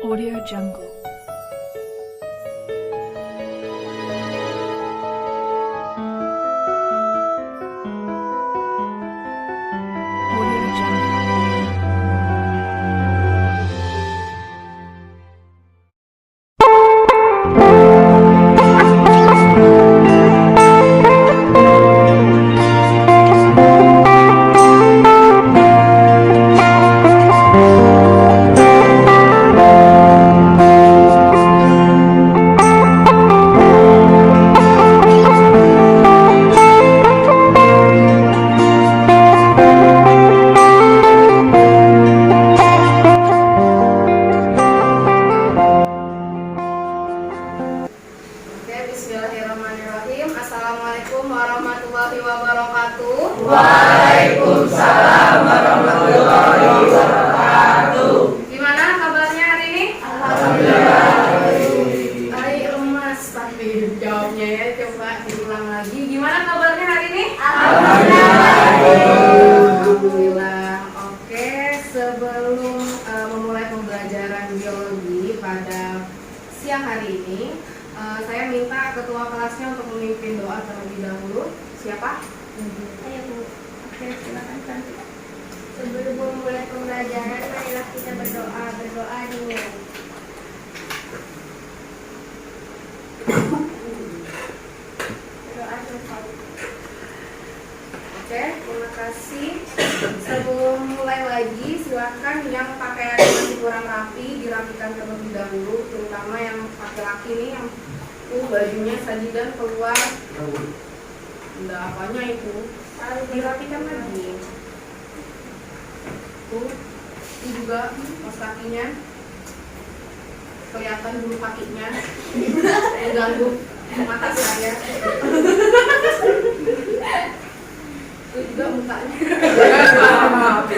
Audio Jungle. Audio Jungle. Bismillahirrahmanirrahim. Assalamualaikum warahmatullahi wabarakatuh. Waalaikumsalam warahmatullahi wabarakatuh. Gimana kabarnya hari ini? Alhamdulillah. Hari emas tapi jawabnya ya, coba diulang lagi. Gimana kabarnya hari ini? Alhamdulillah. Oke, sebelum memulai pembelajaran biologi pada siang hari ini, saya minta ketua kelasnya untuk memimpin doa terlebih dahulu. Siapa? Ayo Bu. Oke, silakan Cantik. Sebelum memulai pembelajaran, marilah kita berdoa. Berdoa dulu. Berdoa selesai. Oke, terima kasih. Sebelum mulai lagi, silakan yang pakaiannya masih kurang rapi dirapikan terlebih dahulu, terutama yang laki-laki nih yang bajunya sajidan keluar. Enggak apanya itu, harus dirapikan lagi. Tuh, ini juga kaos kakinya kelihatan bulu kakinya, mengganggu mata saya. Itu juga mukanya. Oke.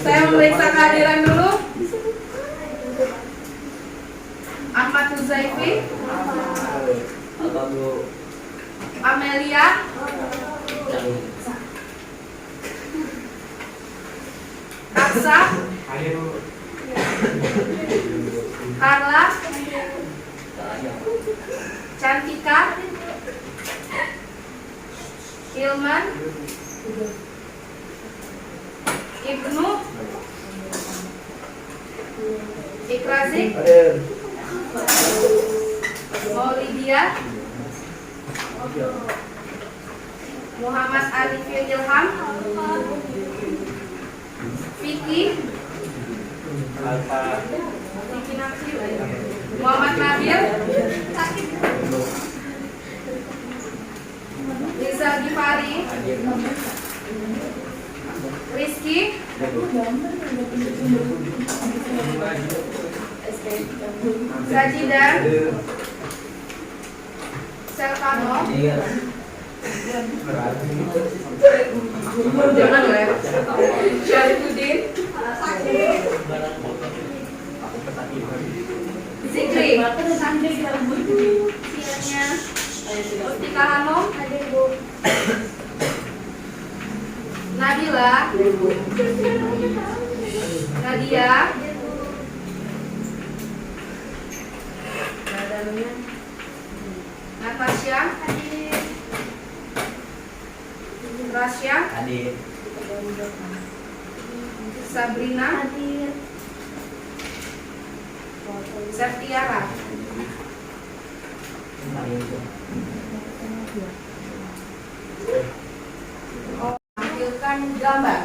Saya memeriksa kehadiran dulu. Ahmad Huzaifi, Amelia, Aksa, Carla, Cantika, Ilman, Ibnu, Ikrazik, Maulidia, Muhammad Arifin Ilham, Vicky, Muhammad Nabil, Liza Gifari, Rizky, Sajidan, Selkano, jangan ya, Syarifuddin, Zikri, siangnya, Mustika Hanum, Nabila, Nadia, Natasha, Rasya, Sabrina, Septiara. Tampilkan gambar.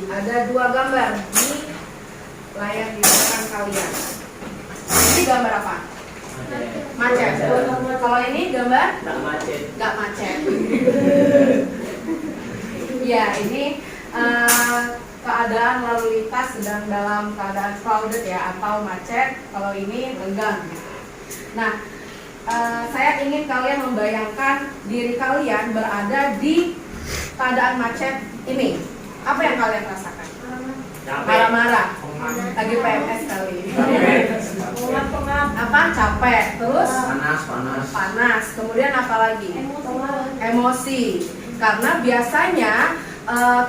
Ada dua gambar di layar di belakang kalian. Ini gambar apa? Macet. Kalau ini gambar? Nggak macet. Ya, ini keadaan lalu lintas sedang dalam keadaan crowded ya, atau macet. Kalau ini lenggang. Nah, saya ingin kalian membayangkan diri kalian berada di keadaan macet ini. Apa yang kalian rasakan? Marah-marah. Lagi PMS kali ini. Apa? Capek. Terus? Panas. Panas. Kemudian apa lagi? Emosi. Karena biasanya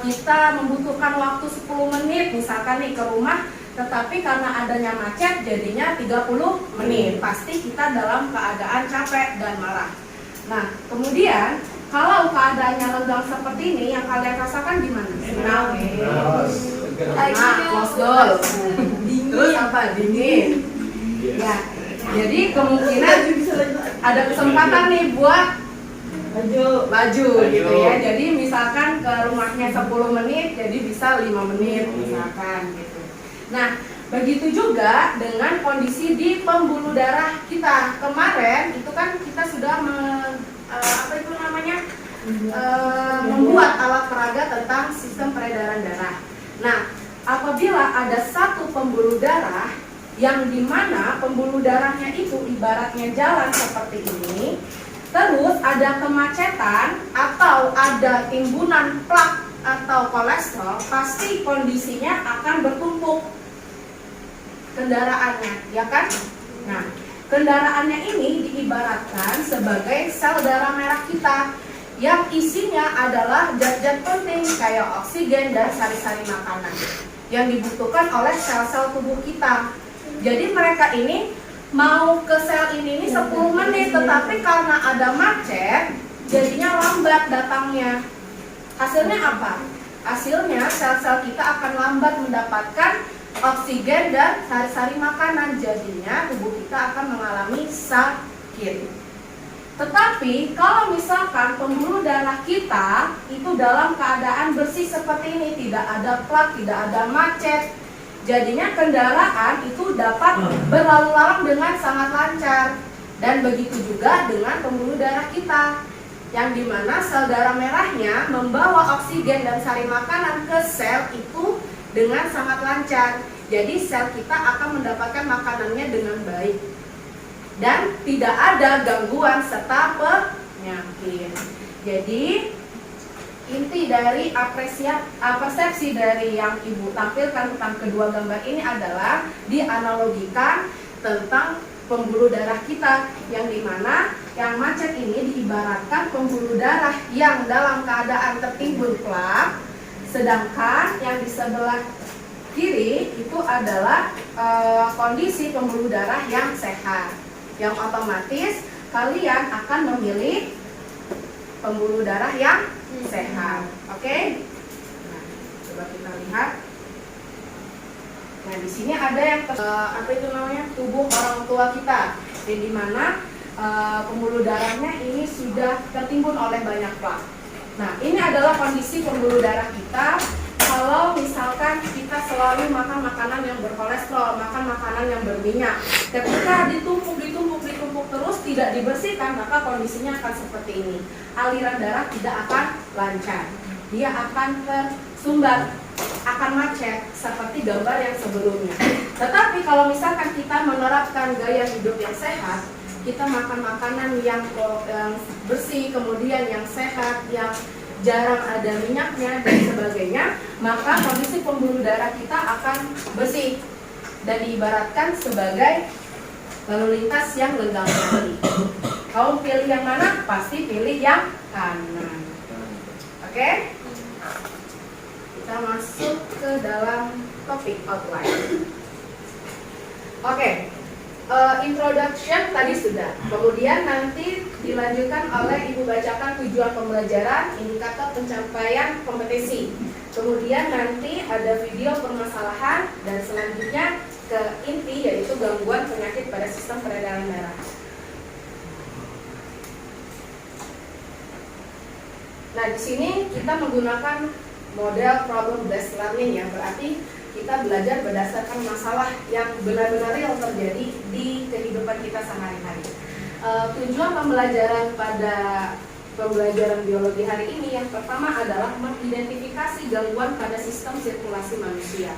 kita membutuhkan waktu 10 menit misalkan nih ke rumah, tetapi karena adanya macet jadinya 30 menit. Pasti kita dalam keadaan capek dan marah. Nah, kemudian kalau keadaannya lenggang seperti ini, yang kalian rasakan gimana? Nah, close door. Terus apa? Dingin. Ya, jadi kemungkinan ada kesempatan nih buat maju gitu ya. Jadi misalkan ke rumahnya 10 menit, jadi bisa 5 menit misalkan gitu. Nah, begitu juga dengan kondisi di pembuluh darah kita. Kemarin itu kan kita sudah membuat alat peraga tentang sistem peredaran darah. Nah, apabila ada satu pembuluh darah yang dimana pembuluh darahnya itu ibaratnya jalan seperti ini, terus ada kemacetan atau ada timbunan plak atau kolesterol, pasti kondisinya akan bertumpuk kendaraannya, ya kan? Nah, kendaraannya ini diibaratkan sebagai sel darah merah kita yang isinya adalah zat-zat penting kayak oksigen dan sari-sari makanan yang dibutuhkan oleh sel-sel tubuh kita. Jadi mereka ini mau ke sel ini 10 menit, tetapi karena ada macet jadinya lambat datangnya. Hasilnya apa? Hasilnya sel-sel kita akan lambat mendapatkan oksigen dan sari-sari makanan, jadinya tubuh kita akan mengalami sakit. Tetapi kalau misalkan pembuluh darah kita itu dalam keadaan bersih seperti ini, tidak ada plak, tidak ada macet, jadinya kendaraan itu dapat berlalu lalang dengan sangat lancar. Dan begitu juga dengan pembuluh darah kita, yang dimana sel darah merahnya membawa oksigen dan sari makanan ke sel itu dengan sangat lancar. Jadi sel kita akan mendapatkan makanannya dengan baik dan tidak ada gangguan serta penyakit. Jadi inti dari persepsi dari yang Ibu tampilkan tentang kedua gambar ini adalah dianalogikan tentang pembuluh darah kita, yang dimana yang macet ini diibaratkan pembuluh darah yang dalam keadaan tertimbun plak, sedangkan yang di sebelah kiri itu adalah kondisi pembuluh darah yang sehat, yang otomatis kalian akan memilih pembuluh darah yang sehat. Oke? Nah, coba kita lihat. Nah, di sini ada yang tubuh orang tua kita, yang dimana pembuluh darahnya ini sudah tertimbun oleh banyak plak. Nah, ini adalah kondisi pembuluh darah kita. Kalau misalkan kita selalu makan makanan yang berkolesterol, makan makanan yang berminyak, ketika ditumpuk terus tidak dibersihkan, maka kondisinya akan seperti ini. Aliran darah tidak akan lancar, dia akan tersumbat, akan macet seperti gambar yang sebelumnya. Tetapi kalau misalkan kita menerapkan gaya hidup yang sehat, kita makan makanan yang bersih, kemudian yang sehat, yang jarang ada minyaknya dan sebagainya, maka kondisi pembuluh darah kita akan bersih dan diibaratkan sebagai lalu lintas yang lenggang sekali. Kamu pilih yang mana? Pasti pilih yang kanan. Oke? Kita masuk ke dalam topik outline. Oke. Introduction tadi sudah, kemudian nanti dilanjutkan oleh Ibu bacakan tujuan pembelajaran, indikator pencapaian kompetensi, kemudian nanti ada video permasalahan, dan selanjutnya ke inti, yaitu gangguan penyakit pada sistem peredaran darah. Nah, di sini kita menggunakan model problem based learning, yang berarti kita belajar berdasarkan masalah yang benar-benar real terjadi di kehidupan kita sehari-hari. Tujuan pembelajaran pada pembelajaran biologi hari ini yang pertama adalah mengidentifikasi gangguan pada sistem sirkulasi manusia.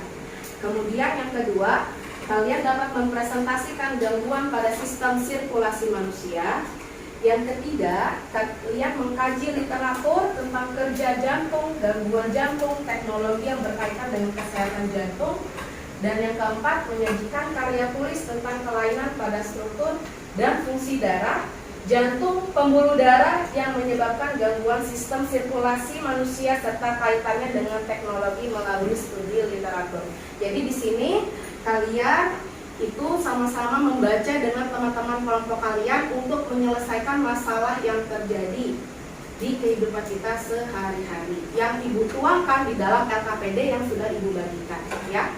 Kemudian yang kedua, kalian dapat mempresentasikan gangguan pada sistem sirkulasi manusia. Yang ketiga, kalian mengkaji literatur tentang kerja jantung, gangguan jantung, teknologi yang berkaitan dengan kesehatan jantung. Dan yang keempat, menyajikan karya tulis tentang kelainan pada struktur dan fungsi darah. Jantung, pembuluh darah yang menyebabkan gangguan sistem sirkulasi manusia serta kaitannya dengan teknologi melalui studi literatur. Jadi di sini kalian itu sama-sama membaca dengan teman-teman kelompok kalian untuk menyelesaikan masalah yang terjadi di kehidupan kita sehari-hari yang Ibu tuangkan di dalam LKPD yang sudah Ibu bagikan, ya.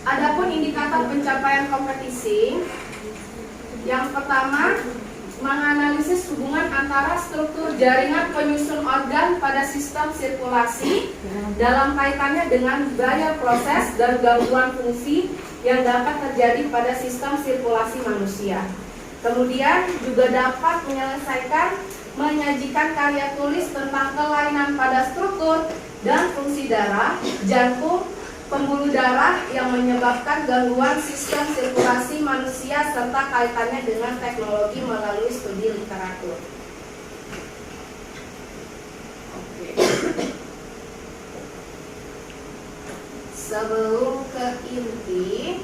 Adapun indikator pencapaian kompetisi, yang pertama, menganalisis hubungan antara struktur jaringan penyusun organ pada sistem sirkulasi dalam kaitannya dengan gaya proses dan gangguan fungsi yang dapat terjadi pada sistem sirkulasi manusia. Kemudian juga dapat menyajikan karya tulis tentang kelainan pada struktur dan fungsi darah, jantung, pembuluh darah yang menyebabkan gangguan sistem sirkulasi manusia serta kaitannya dengan teknologi melalui studi literatur. Oke. Sebelum ke inti,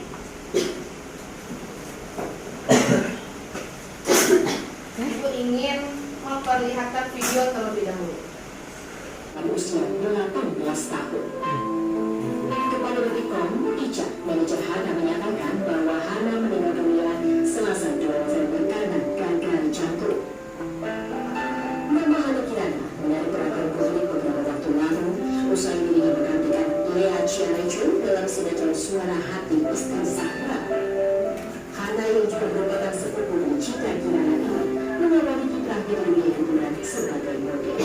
Ibu ingin memperlihatkan video terlebih dahulu. Usia 18 tahun. Kepada Detikcom, Ica, manajer Hana menyatakan bahwa Hana meninggal dunia Selasa 2 November karena gagal jantung. Nama Hana Kirana menarik perhatian publik beberapa waktu lalu usai dirinya menggantikan Lea Ciarejo dalam sinetron Suara Hati Istri Sahra. Hana yang juga merupakan sepupu dari Cika Kirana ini mengawali kiprah di dunia hiburan sebagai model.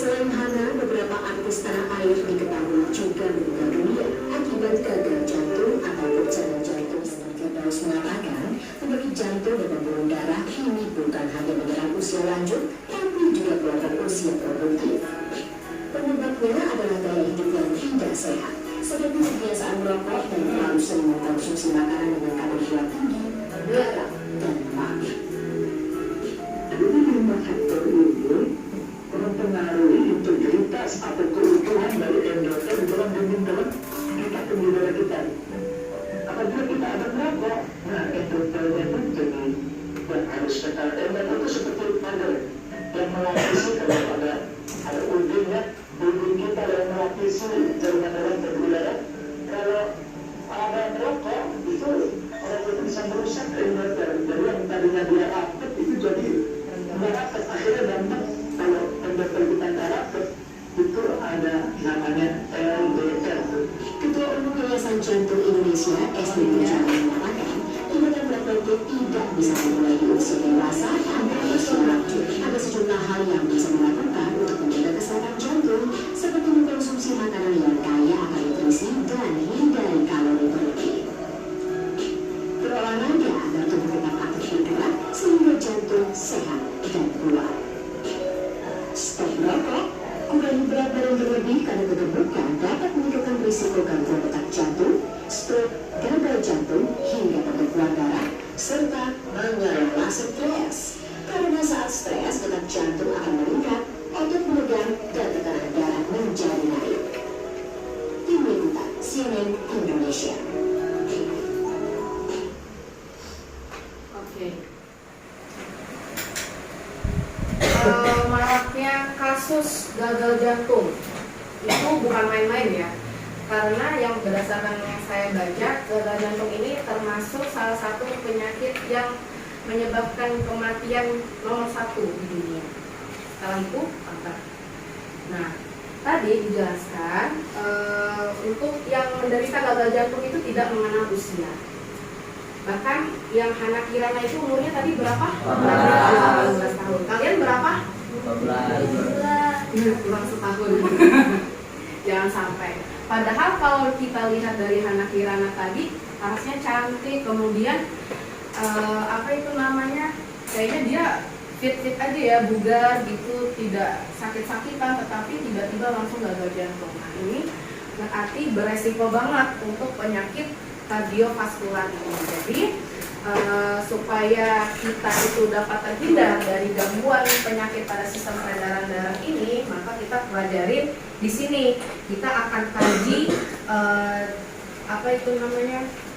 Selain Hana, beberapa artis tanah air diketahui juga meninggal dunia akibat gagal jantung atau serangan jantung. Firdaus mengatakan, penyakit jantung dan pembuluh darah kini bukan hanya menyerang usia lanjut, tapi juga kelompok usia produktif. Penyebabnya adalah gaya hidup yang tidak sehat, seperti kebiasaan merokok dan terlalu sering mengkonsumsi makanan dengan karbohidrat tinggi, garam, dan lemak. Lima faktor ini mempengaruhi integritas atau keutuhan dari endorfin di dalam dinding dalam kita pembuluh darah kita. Apabila kita ada merokok, nah endorfinnya itu jadi yang harus kita endorfin itu seperti pagar yang melapisi kalau ada ujungnya, ujung kita yang melapisi jaringan dalam pembuluh darah. Kalau ada merokok itu orang itu bisa merusak endorfin. Jadi yang tadinya dia aktif itu jadi merapet, akhirnya dampak kalau endorfin kita merapet itu ada namanya LDL. Ketua Umum Yayasan Jantung Indonesia SDB Jalan mengatakan tindakan preventif tidak bisa dimulai di usia dewasa atau usia lanjut. Ada sejumlah hal yang bisa dilakukan untuk menjaga kesehatan jantung, seperti mengkonsumsi makanan yang kaya akan nutrisi dan hindari kalori berlebih. Berolahraga agar tubuh tetap aktif bergerak sehingga jantung sehat dan kuat. Stop merokok, kurangi berat badan berlebih karena kegemukan dapat meningkatkan risiko gangguan detak jantung, stroke, gagal jantung, hingga pembekuan darah, serta mengelola stres. Karena saat stres, detak jantung akan meningkat, otot menegang, dan tekanan darah menjadi naik. Tim Liputan CNN Indonesia. Oke. Maraknya kasus gagal jantung itu bukan main-main ya, karena yang berdasarkan yang saya baca, gagal jantung ini termasuk salah satu penyakit yang menyebabkan kematian nomor 1 di dunia. Setelah itu kanker. Nah, tadi dijelaskan untuk yang menderita gagal jantung itu tidak mengenal usia. Bahkan yang Hana Kirana itu umurnya tadi berapa? 18 tahun. Kalian berapa? 15. Kurang setahun. Jangan sampai. Padahal kalau kita lihat dari Hana Kirana tadi, harusnya cantik, kemudian apa itu namanya? Kayaknya dia fit-fit aja ya, bugar gitu, tidak sakit-sakitan, tetapi tiba-tiba langsung gagal jantung. Nah, ini berarti beresiko banget untuk penyakit kardiovaskular ini. Jadi supaya kita itu dapat terhindar dari gangguan penyakit pada sistem peredaran darah ini, maka kita pelajarin di sini. Kita akan kaji apa itu namanya,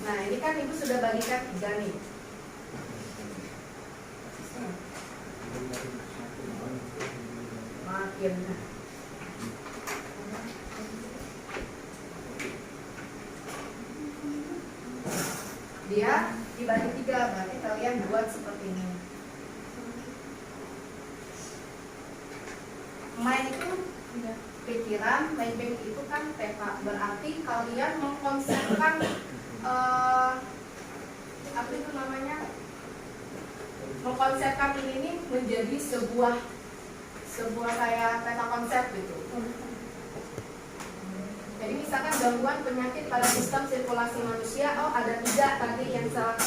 Nah, ini kan ibu sudah bagikan 3 nih. Makin. Dia dibagi 3, berarti kalian buat seperti ini. Main itu pikiran, main bank itu kan TK. Berarti kalian mengkonsepkan apa itu namanya? Mengkonsepkan ini menjadi sebuah kayak peta konsep gitu. Jadi misalkan gangguan penyakit pada sistem sirkulasi manusia, oh ada 3 tadi yang salah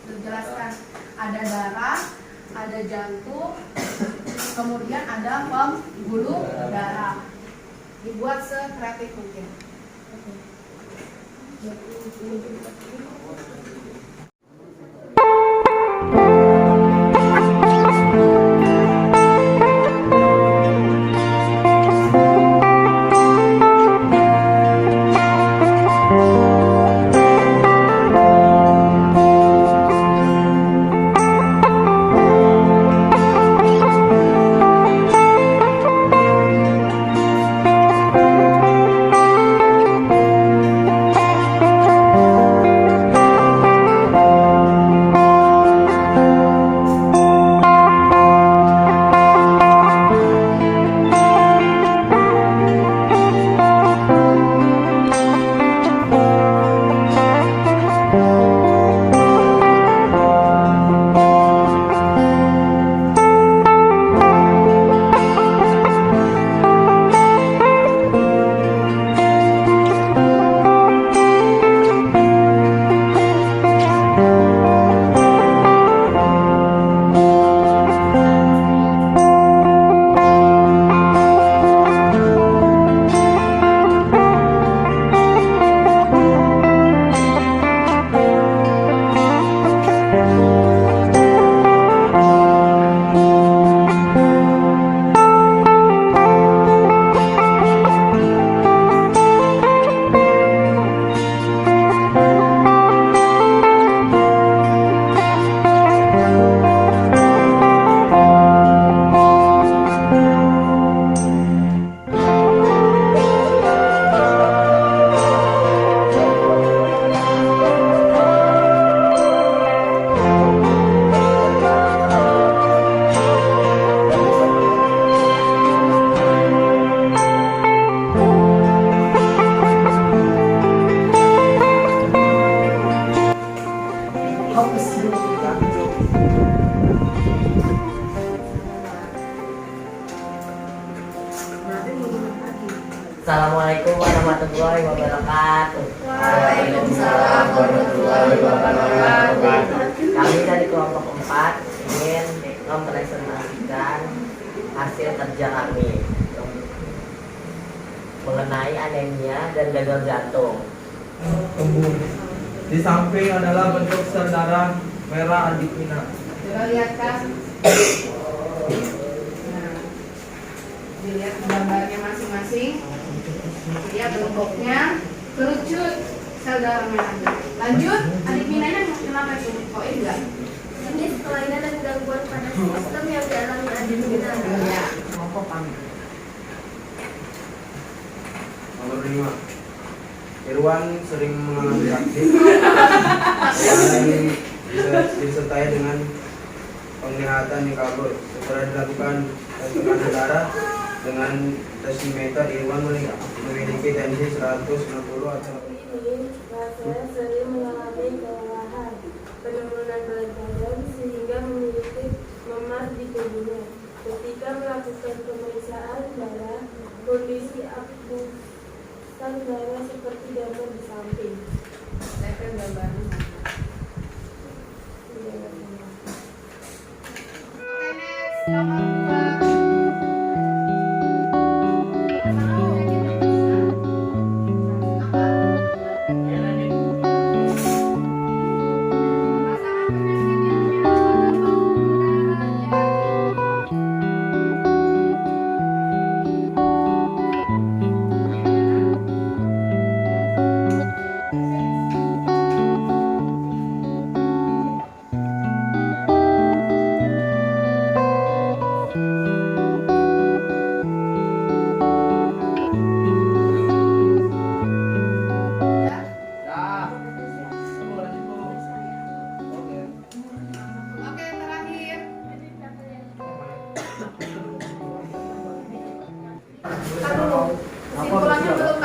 dijelaskan. Ada darah, ada jantung, kemudian ada pembuluh darah. Dibuat sekreatif mungkin. Assalamualaikum warahmatullahi wabarakatuh. Waalaikumsalam warahmatullahi wabarakatuh. Kami dari kelompok 4 ingin mempresentasikan hasil kerja kami mengenai anemia dan gagal jantung. Di samping adalah bentuk sel darah merah adipina. Coba lihat kan. Nah, dilihat gambarnya masing-masing. Lihat bentuknya kerucut sel darah merahnya. Lanjut, adipinanya kenapa itu? Oh enggak. Jenis kelainan dan gangguan pada sistem yang dialami adipina. Ya. Kelompok kami. Nomor 5. Irwan sering mengalami aktif dan disertai dengan penglihatan yang kabur. Setelah dilakukan tes tekanan darah dengan dosimeter, Irwan memiliki tensi 160 atau Ini saya sering mengalami kelelahan, penurunan berat badan sehingga memiliki memar di tubuhnya. Ketika melakukan pemeriksaan darah, kondisi aktivitas darah seperti gambar di samping. Tempel gambarnya.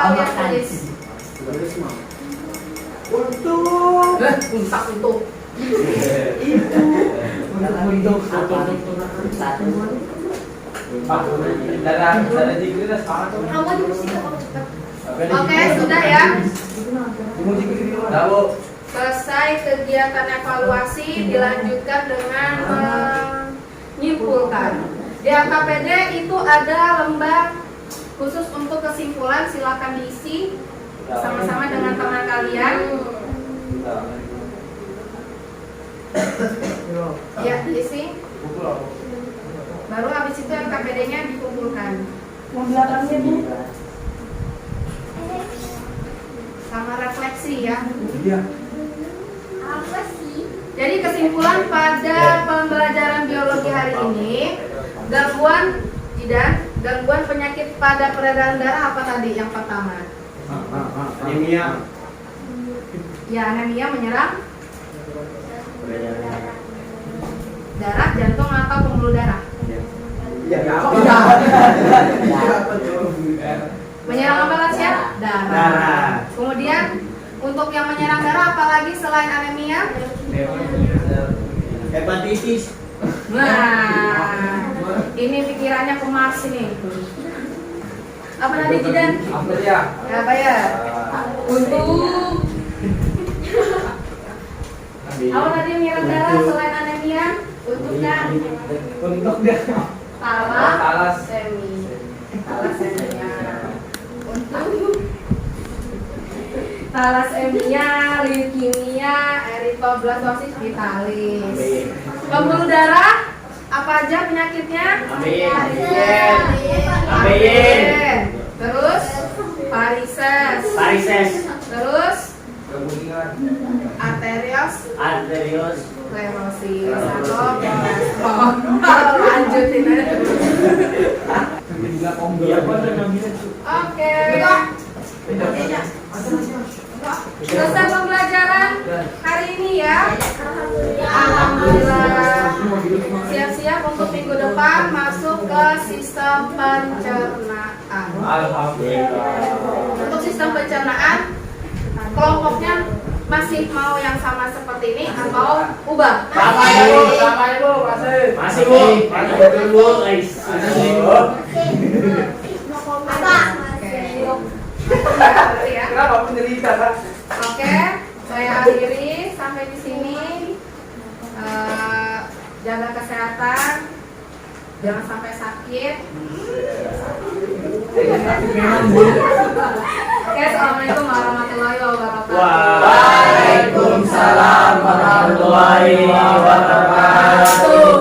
kalian tulis? Untuk Untak untuk. Satu. Oke, sudah ya. tahu Selesai kegiatan evaluasi, dilanjutkan dengan menyimpulkan. Di AKPD itu ada lembar khusus untuk kesimpulan, silakan diisi sama-sama dengan teman kalian. Ya, diisi. Baru habis itu AKPD-nya dikumpulkan. Yang belakangnya Bu. Sama refleksi ya. iya Jadi kesimpulan pada pembelajaran biologi hari ini, gangguan penyakit pada peredaran darah apa tadi yang pertama? anemia Ya, anemia menyerang darah, jantung atau pembuluh darah. ya Menyerang apa Tasya? Darah. Kemudian untuk yang menyerang darah apalagi selain anemia? hepatitis Nah, ini pikirannya ke Mars ini. Apa tadi Jidan? apa ya Ya, apa ya? Untuk apa tadi menyerang darah selain anemia? Untuknya untuk dia talasemia. Untuk talasemia, leukemia, erythroblastosis vitalis. Pembuluh darah apa aja penyakitnya? Amin. Terus varises. Terus arteriosklerosis atau kolesterol. Lanjutin aja terus. Oke. Selesai pembelajaran hari ini ya. Alhamdulillah. Siap-siap untuk minggu depan masuk ke sistem pencernaan. Untuk sistem pencernaan, kelompoknya masih mau yang sama seperti ini atau ubah? Masih Bu. Ya. kenapa penderita Kak? Oke, saya akhiri sampai di sini. Jaga kesehatan, jangan sampai sakit. Oke, assalamualaikum warahmatullahi wabarakatuh. Waalaikumsalam warahmatullahi wabarakatuh.